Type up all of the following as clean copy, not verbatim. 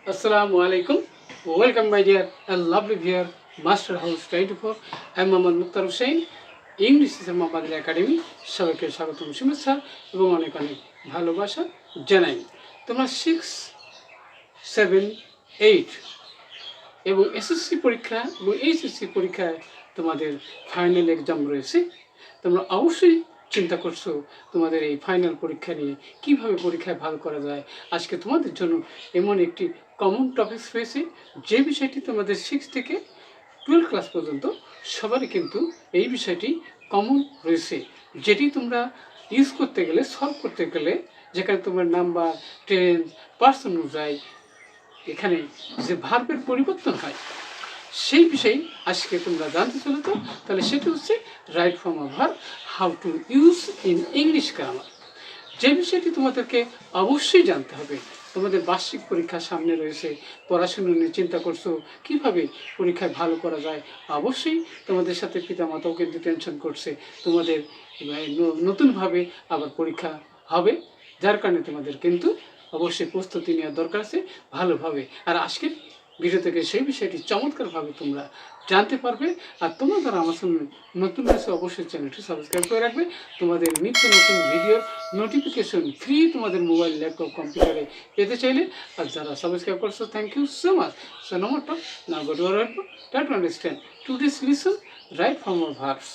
Assalamu alaikum. Welcome, my dear and lovely viewer, Master House 24. I'm Mohammad Mukhtar Hussain. English cinema Bangla academy সবাইকে স্বাগতম শুভেচ্ছা এবং অনেক অনেক ভালোবাসা জানাই। তোমরা 6, 7, 8 এবং এসএসসি পরীক্ষা এবং এইচএসসি পরীক্ষায় তোমাদের ফাইনাল এক্সাম রয়েছে। তোমরা অবশ্যই চিন্তা করছো তোমাদের এই ফাইনাল পরীক্ষা নিয়ে কিভাবে পরীক্ষায় ভালো করা যায়। আজকে তোমাদের জন্য এমন একটি কমন টপিক রয়েছে যে বিষয়টি তোমাদের 6 থেকে 12 ক্লাস পর্যন্ত সবারই কিন্তু এই বিষয়টি কমন রয়েছে, যেটি তোমরা ইউজ করতে গেলে, সলভ করতে গেলে, যেখানে তোমার নাম্বার, টেন্স, পার্সন অনুযায়ী এখানে যে ভার্বের পরিবর্তন হয় সেই বিষয়ে আজকে তোমরা জানতে চলেছো। তাহলে সেটি হচ্ছে right form of verb, how to use in English grammar. যে বিষয়টি তোমাদেরকে অবশ্যই জানতে হবে। তোমাদের বার্ষিক পরীক্ষা সামনে রয়েছে, পড়াশোনা নিয়ে চিন্তা করছো কিভাবে পরীক্ষায় ভালো করা যায়। অবশ্যই তোমাদের সাথে পিতামাতাও কিন্তু টেনশন করছে, তোমাদের নতুনভাবে আবার পরীক্ষা হবে, যার কারণে তোমাদের কিন্তু অবশ্যই প্রস্তুতি নেওয়ার দরকার আছে ভালোভাবে। আর আজকের ভিডিও থেকে সেই বিষয়টি চমৎকারভাবে তোমরা জানতে পারবে। আর তোমরা যারা আমার সঙ্গে নতুন হয়েছে অবশ্যই চ্যানেলটি সাবস্ক্রাইব করে রাখবে। তোমাদের নিত্য নতুন ভিডিওর নোটিফিকেশন ফ্রি তোমাদের মোবাইল, ল্যাপটপ, কম্পিউটারে পেতে চাইলে, আর যারা সাবস্ক্রাইব করছো thank you so much. So no more talk, now go to our help, try to understand today's lesson, right form of verbs.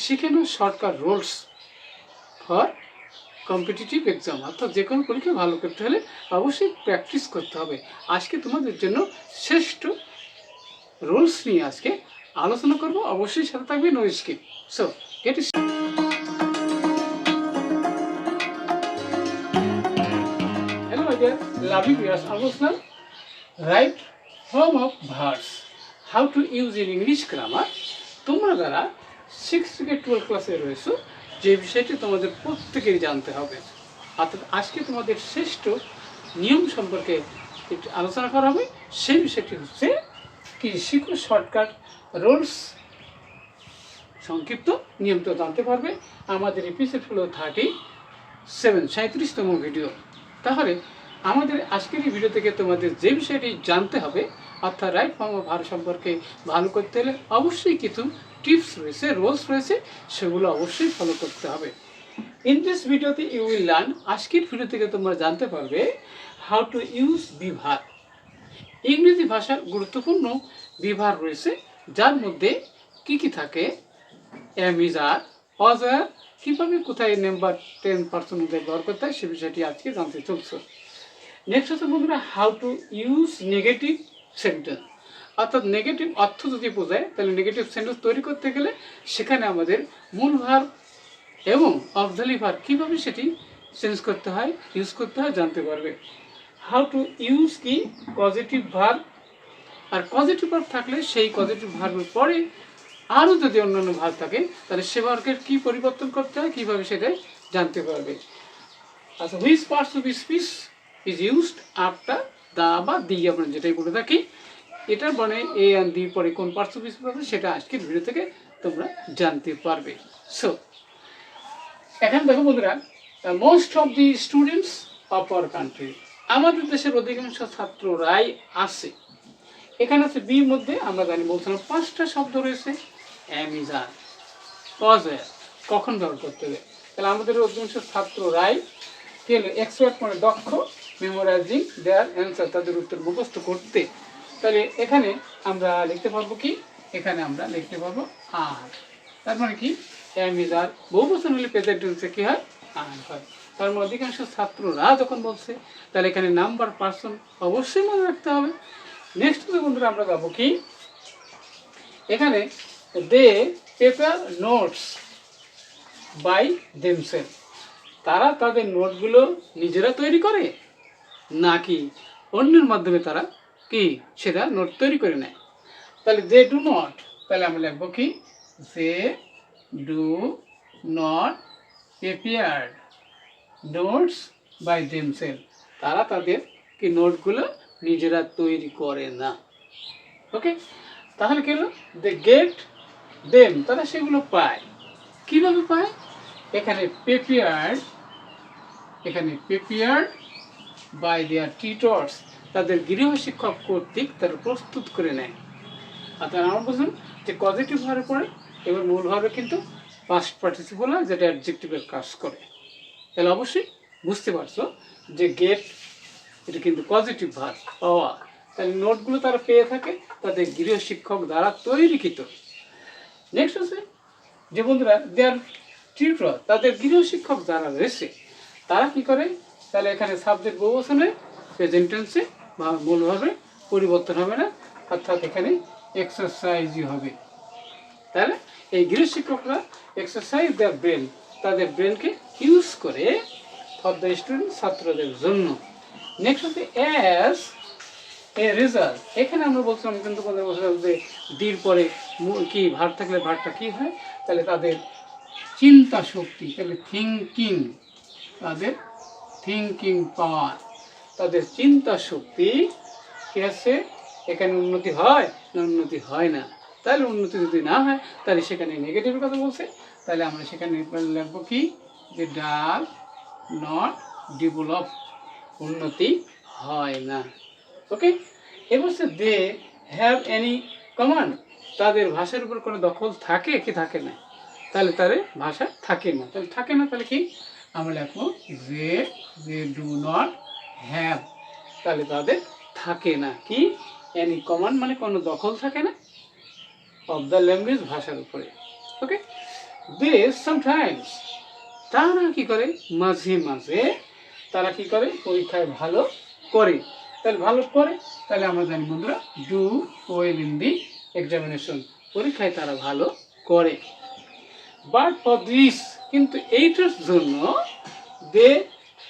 শিখেনো shortcut rules for competitive exam. অর্থাৎ যে কোনো পরীক্ষা ভালো করতে হলে অবশ্যই প্র্যাকটিস করতে হবে। আজকে তোমাদের জন্য শ্রেষ্ঠ রুলস নিয়ে আজকে আলোচনা করব। অবশ্যই সাথে থাকবে, no skip. So get it. Hello my dear lovely viewers, আলোচনা right form of verbs, how to use in English grammar. তোমরা যারা 6 থেকে 12 ক্লাসে রয়েছো, যে বিষয়টি তোমাদের প্রত্যেকেরই জানতে হবে। অর্থাৎ আজকে তোমাদের শ্রেষ্ঠ নিয়ম সম্পর্কে একটু আলোচনা করা হবে। সেই বিষয়টি হচ্ছে কি, শিখো শর্টকাট রুলস। সংক্ষিপ্ত নিয়ম তো জানতে পারবে। আমাদের এপিসোড হলো 37তম ভিডিও। তাহলে আমাদের আজকের এই ভিডিও থেকে তোমাদের যে বিষয়টি জানতে হবে, অর্থাৎ রাইট ফর্ম অফ ভার্ব সম্পর্কে ভালো করতে হলে অবশ্যই কিছু টিপস রয়েছে, রুলস রয়েছে, সেগুলো অবশ্যই ফলো করতে হবে। ইন দিস ভিডিওতে ইউ উইল লার্ন, আজকের ভিডিও থেকে তোমরা জানতে পারবে how to use be verb. ইংরেজি ভাষার গুরুত্বপূর্ণ বিভাগ রয়েছে, যার মধ্যে কি কি থাকে, am, is, are, was, were, কীভাবে কোথায় নাম্বার, 10 পার্সন ব্যবহার করতে হয় সে বিষয়টি আজকে জানতে চলছে। নেক্সট হচ্ছে বন্ধুরা, how to use negative sentence. অর্থাৎ নেগেটিভ অর্থ যদি বোঝায় তাহলে নেগেটিভ সেন্টেন্স তৈরি করতে গেলে সেখানে আমাদের মূল ভার্ব এবং অক্সিলারি ভার্ব কীভাবে সেটি চেঞ্জ করতে হয়, ইউজ করতে হয় জানতে পারবে। হাউ টু ইউজ কি পজিটিভ ভার্ব, আর পজিটিভ ভার্ব থাকলে সেই পজিটিভ ভার্বের পরে আরও যদি অন্যান্য ভার্ব থাকে তাহলে সে ভার্বের কী পরিবর্তন করতে হয় কীভাবে সেটা জানতে পারবে। আচ্ছা, which parts of speech is used after the বা দি, আমরা যেটাই বলে থাকি, এটার মানে এ অ্যান্ড দি পরে কোন পার্টস অফ স্পিচ আছে সেটা আজকের ভিডিও থেকে তোমরা জানতে পারবে। সো এখানে দেখো বন্ধুরা, most of the students of our country, আমাদের দেশের অধিকাংশ ছাত্ররাই আছে। এখানে আছে বির মধ্যে আমরা জানি বলছিলাম 5টা শব্দ রয়েছে, am, is, are, was, were, কখন ব্যবহার করতে হবে। তাহলে আমাদের অধিকাংশ ছাত্ররাই কি হলো, এক্সপার্ট মানে দক্ষ, মেমোরাইজিং দেয়ার অ্যান্সার, তাদের উত্তর মুখস্থ করতে। তাহলে এখানে আমরা লিখতে পারবো কি, এখানে আমরা লিখতে পারবো আর। তার মানে কি, এম, ইজ, আর, বহুবচন হলে প্রেজেন্ট টেন্সে কি হয়, আর হয়। তার মানে অধিকাংশ ছাত্ররা যখন বলছে তাহলে এখানে নাম্বার, পার্সন অবশ্যই মনে রাখতে হবে। নেক্সট বন্ধুরা আমরা যাবো কি, এখানে দে পেপার নোটস বাই দেমসেলফ, তারা তাদের নোটগুলো নিজেরা তৈরি করে নাকি অন্যের মাধ্যমে তারা কি সেটা নোট তৈরি করে নেয়। তাহলে দে ডু নট, তাহলে আমরা লিখবো কি, they do not prepare notes by themself, তারা তাদের কি নোটগুলো নিজেরা তৈরি করে না। ওকে, তাহলে কি হলো, দে গেট দেম, তারা সেগুলো পায়। কীভাবে পায়, এখানে প্রিপেয়ার্ড, এখানে প্রিপেয়ার্ড বাই দেয়ার টিউটর্স, তাদের গৃহ শিক্ষক কর্তৃক তারা প্রস্তুত করে নেয়। অর্থাৎ আমরা বুঝুন যে পজিটিভ ভার্বের পরে এবার মূল ভার্বে কিন্তু পাস্ট পার্টিসিপল হয়, যেটা অ্যাডজেক্টিভের কাজ করে। তাহলে অবশ্যই বুঝতে পারছো যে গেট এটা কিন্তু পজিটিভ ভার্ব, পাওয়া। তাহলে নোটগুলো তারা পেয়ে থাকে তাদের গৃহ শিক্ষক দ্বারা তৈরিকৃত। নেক্সট হচ্ছে যে বন্ধুরা দেয়ার টিউটর, তাদের গৃহ শিক্ষক যারা রয়েছে তারা কি করে, তাহলে এখানে সাবজেক্ট বহুবচনে প্রেজেন্ট টেন্সে বা মূল ভাবে পরিবর্তন হবে না, অর্থাৎ এখানে এক্সারসাইজই হবে। তাহলে এই গৃহ শিক্ষকরা এক্সারসাইজ দেয়ার ব্রেন, তাদের ব্রেনকে ইউজ করে ফর দ্য স্টুডেন্ট, ছাত্রদের জন্য। নেক্সট হচ্ছে অ্যাজ এ রেজাল্ট, এখানে আমরা বলছিলাম কিন্তু বলছিলাম যে দির পরে কি ভার থাকলে ভারটা কি হয়, তাহলে তাদের চিন্তা শক্তি, তাহলে থিঙ্কিং, তাদের থিঙ্কিং পাওয়ার, তাদের চিন্তা শক্তি কি আছে, এখানে উন্নতি হয় না উন্নতি হয় না। তাহলে উন্নতি যদি না হয় তাহলে সেখানে নেগেটিভের কথা বলছে, তাহলে আমরা সেখানে লিখবো কি যে ডাজ নট ডেভেলপ, উন্নতি হয় না। ওকে, এবার সে দে হ্যাভ এনি কমান্ড, তাদের ভাষার উপর কোনো দখল থাকে কি থাকে না, তাহলে তাদের ভাষা থাকে না। তাহলে থাকে না তাহলে কি আমরা লিখবো যে দে ডু নট হ্যাভ, তাহলে তাদের থাকে না কি এনি কমান্ড, মানে কোনো দখল থাকে না অফ দ্য ল্যাঙ্গুয়েজ, ভাষার উপরে। ওকে, দে সামটাইমস, তারা কি করে মাঝে মাঝে তারা কি করে পরীক্ষায় ভালো করে, তাহলে ভালো করে, তাহলে আমরা জানি বন্ধুরা do well in the examination, পরীক্ষায় তারা ভালো করে। বাট ফর দিস, কিন্তু এইটার জন্য দে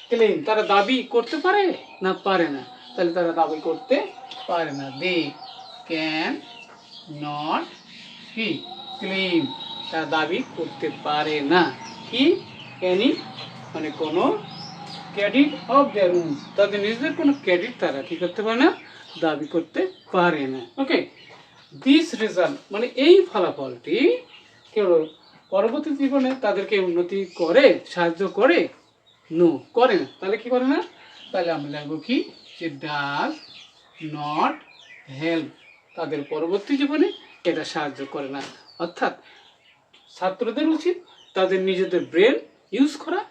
ক্লেম, তারা দাবি করতে পারে না পারে না, তাহলে তারা দাবি করতে পারে না। দে ক্যান নট কি ক্লেম, তারা দাবি করতে পারে না কি এনি, মানে কোনো ক্রেডিট অফ দেয়ার ওন, তাদের নিজেদের কোনো ক্রেডিট তারা কি করতে পারে না, দাবি করতে পারে না। ওকে, দিস রেজাল্ট, মানে এই ফলাফলটি কেউ পরবর্তী জীবনে তাদেরকে উন্নতি করে, সাহায্য করে, নো করে না, তাহলে কি করে না, তাহলে আমরা লিখবো কি যে ডাজ নট হেল্প, তাদের পরবর্তী জীবনে এটা সাহায্য করে না। অর্থাৎ ছাত্রদের উচিত তাদের নিজেদের ব্রেন ইউজ করা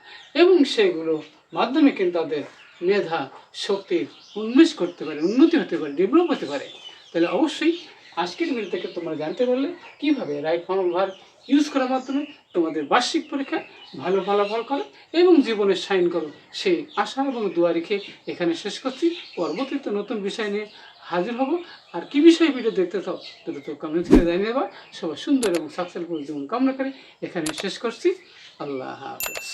এবং সেগুলো মাধ্যমে কিন্তু তাদের মেধা শক্তির উন্মেষ করতে পারে, উন্নতি হতে পারে, ডেভেলপ হতে পারে। তাহলে অবশ্যই আজকের ভিডিও থেকে তোমরা জানতে পারলে কীভাবে right form of verb use করার মাধ্যমে তোমাদের বার্ষিক পরীক্ষা ভালো ফলাফল করো এবং জীবনে সাইন করো, সেই আশা এবং দোয়া রেখে এখানে শেষ করছি। পরবর্তীতে নতুন বিষয় নিয়ে হাজির হব। আর কি বিষয়ে ভিডিও দেখতে চাও দ্রুত কমেন্ট করে জানিয়ে দেবা। সবাই সুন্দর এবং সাকসেসফুল জীবন কামনা করে এখানে শেষ করছি। আল্লাহ হাফেজ।